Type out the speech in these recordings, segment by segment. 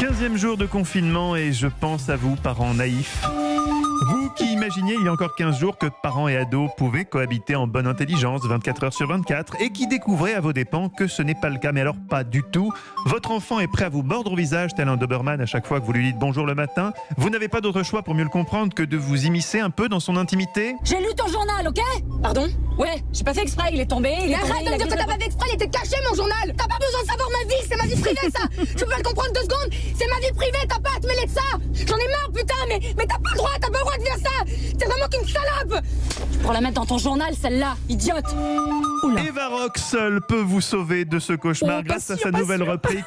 15e jour de confinement et je pense à vous, parents naïfs. Vous qui imaginiez il y a encore 15 jours que parents et ados pouvaient cohabiter en bonne intelligence 24 heures sur 24 et qui découvrez à vos dépens que ce n'est pas le cas, mais alors pas du tout. Votre enfant est prêt à vous mordre au visage tel un Doberman à chaque fois que vous lui dites bonjour le matin. Vous n'avez pas d'autre choix pour mieux le comprendre que de vous immiscer un peu dans son intimité. J'ai lu ton journal, ok? Pardon? Ouais, j'ai pas fait exprès, il est tombé, il est tombé. Arrête de me dire que t'as pas fait exprès, il était caché mon journal! T'as pas besoin de savoir ma vie, c'est ma vie privée ça! Tu peux pas le comprendre 2 secondes? C'est ma vie privée, t'as pas à te mêler de ça! J'en ai marre putain, mais t'as pas le droit, t'as pas le droit de faire ça! T'es vraiment qu'une salope! Tu pourras la mettre dans ton journal, celle-là, idiote! Oula. Eva Rock seule peut vous sauver de ce cauchemar Oh, grâce à pas sa sûr. nouvelle rubrique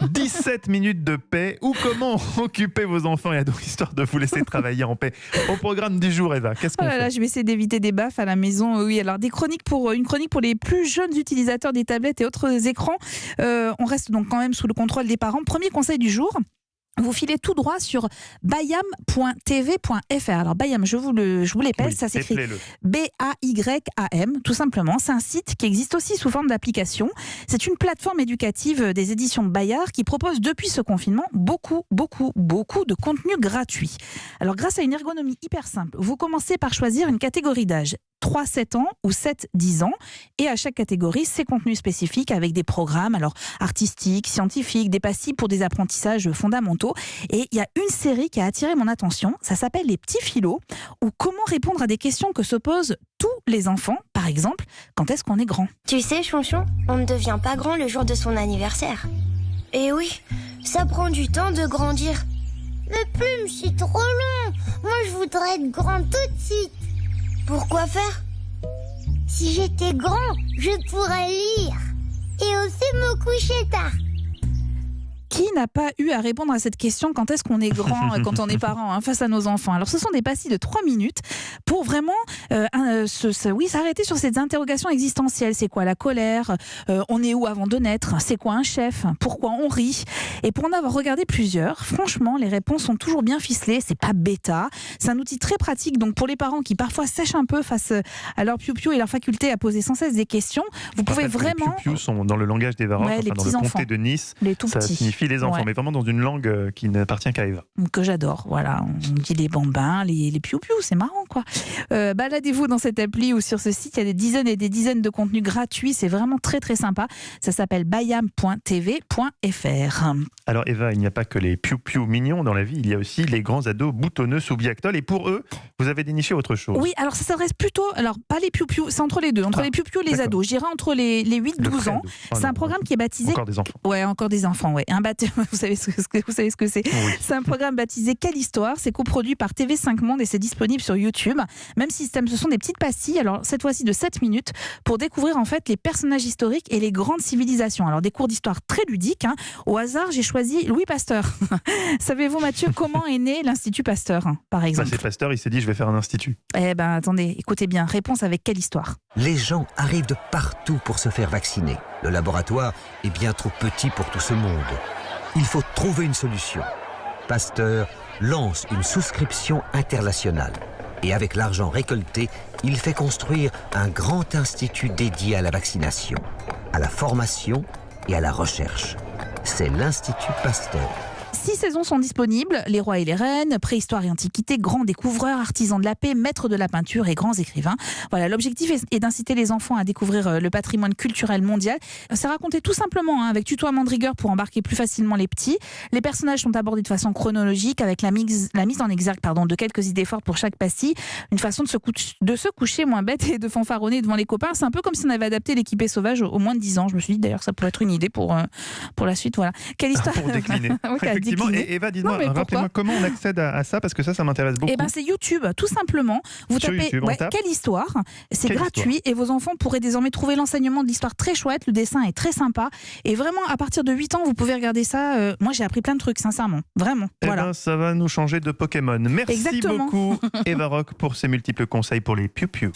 17 minutes de paix ou comment occuper vos enfants et ados histoire de vous laisser travailler en paix. Au programme du jour, Eva, qu'est-ce Oh qu'on là là, fait? je vais essayer d'éviter des baffes à la maison. Oui, alors une chronique pour les plus jeunes utilisateurs des tablettes et autres écrans. On reste donc quand même sous le contrôle des parents. Premier conseil du jour. Vous filez tout droit sur bayam.tv.fr. Alors Bayam, je vous l'épelle, Oui, ça s'écrit éplez-le. B-A-Y-A-M, tout simplement. C'est un site qui existe aussi sous forme d'application. C'est une plateforme éducative des éditions Bayard qui propose depuis ce confinement beaucoup de contenu gratuit. Alors grâce à une ergonomie hyper simple, vous commencez par choisir une catégorie d'âge. 3-7 ans ou 7-10 ans. Et à chaque catégorie, ses contenus spécifiques avec des programmes alors artistiques, scientifiques, des pastilles pour des apprentissages fondamentaux. Et il y a une série qui a attiré mon attention. Ça s'appelle Les Petits Philos, ou comment répondre à des questions que se posent tous les enfants. Par exemple, quand est-ce qu'on est grand? Tu sais, Chonchon, on ne devient pas grand le jour de son anniversaire. Et oui, ça prend du temps de grandir. Mais Plume, c'est trop long. Moi, je voudrais être grande tout de suite. Pourquoi faire? Si j'étais grand, je pourrais lire. Et aussi me coucher tard. Qui n'a pas eu à répondre à cette question quand est-ce qu'on est grand quand on est parent face à nos enfants? Alors ce sont des pastilles de 3 minutes pour vraiment s'arrêter sur ces interrogations existentielles. C'est quoi la colère? On est où avant de naître? C'est quoi un chef? Pourquoi on rit? Et pour en avoir regardé plusieurs, franchement les réponses sont toujours bien ficelées. C'est pas bêta. C'est un outil très pratique donc pour les parents qui parfois sèchent un peu face à leur piou-piou et leur faculté à poser sans cesse des questions. Vous pouvez vraiment... Les piou-piou sont dans le langage d'Eva Rock, Ouais, les dans le petits-enfants. comté de Nice. Les tout Ça petits. signifie les enfants, Ouais. mais vraiment dans une langue qui n'appartient qu'à Eva. Que j'adore, voilà, on dit les bambins, les piou-piou, c'est marrant quoi. Baladez-vous dans cette appli ou sur ce site, il y a des dizaines et des dizaines de contenus gratuits, c'est vraiment très très sympa, ça s'appelle bayam.tv.fr. Alors Eva, il n'y a pas que les piou-piou mignons dans la vie, il y a aussi les grands ados boutonneux sous Biactol, et pour eux, vous avez déniché autre chose. Oui, alors ça s'adresse plutôt, alors pas les piou-piou, c'est entre les deux, entre les piou-piou et les d'accord. ados, je dirais entre les 8-12 ans. C'est un programme qui est baptisé... Encore des enfants. Ouais, encore des enfants, ouais. Vous savez ce que c'est. Oui. C'est un programme baptisé Quelle Histoire. C'est coproduit par TV5 Monde et c'est disponible sur YouTube. Même système, ce sont des petites pastilles. Alors, cette fois-ci de 7 minutes pour découvrir en fait les personnages historiques et les grandes civilisations. Alors, des cours d'histoire très ludiques. Au hasard, j'ai choisi Louis Pasteur. Savez-vous, Mathieu, comment est né l'Institut Pasteur, par exemple? C'est Pasteur, il s'est dit je vais faire un institut. Eh ben, attendez, écoutez bien. Réponse avec Quelle Histoire. Les gens arrivent de partout pour se faire vacciner. Le laboratoire est bien trop petit pour tout ce monde. Il faut trouver une solution. Pasteur lance une souscription internationale. Et avec l'argent récolté, il fait construire un grand institut dédié à la vaccination, à la formation et à la recherche. C'est l'Institut Pasteur. 6 saisons sont disponibles, Les Rois et les Reines, Préhistoire et Antiquité, Grands découvreurs, Artisans de la paix, Maîtres de la peinture et Grands écrivains. Voilà, l'objectif est d'inciter les enfants à découvrir le patrimoine culturel mondial. C'est raconté tout simplement, avec tutoiement de rigueur pour embarquer plus facilement les petits. Les personnages sont abordés de façon chronologique avec la mise en exergue de quelques idées fortes pour chaque pastille. Une façon de se coucher moins bête et de fanfaronner devant les copains. C'est un peu comme si on avait adapté L'équipée sauvage au moins de 10 ans. Je me suis dit d'ailleurs que ça pourrait être une idée pour la suite. Voilà. Quelle histoire Pour décliner. Ouais, Effectivement. Et Eva, dites-moi, Non, mais rappelez-moi comment on accède à ça, parce que ça m'intéresse beaucoup. Eh ben, c'est YouTube, tout simplement. Vous Sur tapez YouTube, on tape Quelle Histoire. C'est Quelle gratuit et vos enfants pourraient désormais trouver l'enseignement de l'histoire très chouette. Le dessin est très sympa. Et vraiment, à partir de 8 ans, vous pouvez regarder ça. Moi, j'ai appris plein de trucs, sincèrement. Vraiment. Eh Voilà. ben, ça va nous changer de Pokémon. Merci Exactement. beaucoup, Eva Rock, pour ces multiples conseils pour les piou-piou.